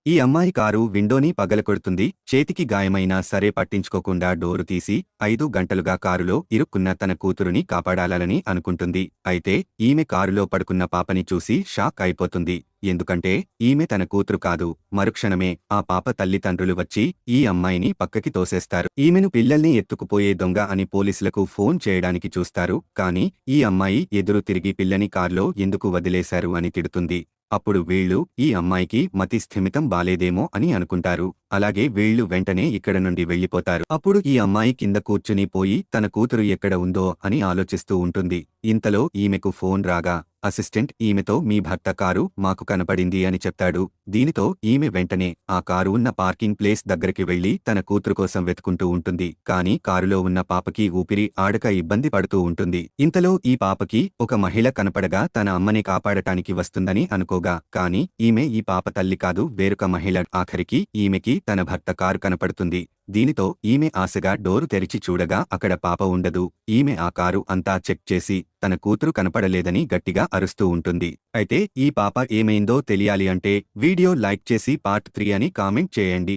ఈ అమ్మాయి కారు విండోని పగలకొడుతుంది. చేతికి గాయమైనా సరే పట్టించుకోకుండా డోరు తీసి 5 గంటలుగా కారులో ఇరుక్కున్న తన కూతురుని కాపాడాలని అనుకుంటుంది. అయితే ఈమె కారులో పడుకున్న పాపని చూసి షాక్ అయిపోతుంది. ఎందుకంటే ఈమె తన కూతురు కాదు. మరుక్షణమే ఆ పాప తల్లిదండ్రులు వచ్చి ఈ అమ్మాయిని పక్కకి తోసేస్తారు. ఈమెను పిల్లల్ని ఎత్తుకుపోయే దొంగ అని పోలీసులకు ఫోన్ చేయడానికి చూస్తారు. కానీ ఈ అమ్మాయి ఎదురు తిరిగి పిల్లని కారులో ఎందుకు వదిలేశారు అని తిడుతుంది. అప్పుడు వీళ్ళు ఈ అమ్మాయికి మతి స్థిమితం బాలేదేమో అని అనుకుంటారు. అలాగే వీళ్ళు వెంటనే ఇక్కడ నుండి వెళ్లిపోతారు. అప్పుడు ఈ అమ్మాయి కింద కూర్చుని పోయి తన కూతురు ఎక్కడ ఉందో అని ఆలోచిస్తూ ఉంటుంది. ఇంతలో ఈమెకు ఫోన్ రాగా అసిస్టెంట్ ఈమెతో మీ భర్త కారు మాకు కనపడింది అని చెప్తాడు. దీనితో ఈమె వెంటనే ఆ కారు ఉన్న పార్కింగ్ ప్లేస్ దగ్గరికి వెళ్లి తన కూతురు కోసం వెతుకుంటూ ఉంటుంది. కానీ కారులో ఉన్న పాపకి ఊపిరి ఆడక ఇబ్బంది పడుతూ ఉంటుంది. ఇంతలో ఈ పాపకి ఒక మహిళ కనపడగా తన అమ్మని కాపాడటానికి వస్తుందని అనుకోగా, కానీ ఈమె ఈ పాప తల్లి కాదు, వేరొక మహిళ. ఆఖరికి ఈమెకి తన భర్త కారు కనపడుతుంది. దీనితో ఈమె ఆశగా డోరు తెరిచి చూడగా అక్కడ పాప ఉండదు. ఈమె ఆ కారు అంతా చెక్ చేసి తన కూతురు కనపడలేదని గట్టిగా అరుస్తూ ఉంటుంది. అయితే ఈ పాప ఏమైందో తెలియాలి అంటే వీడియో లైక్ చేసి పార్ట్ 3 అని కామెంట్ చేయండి.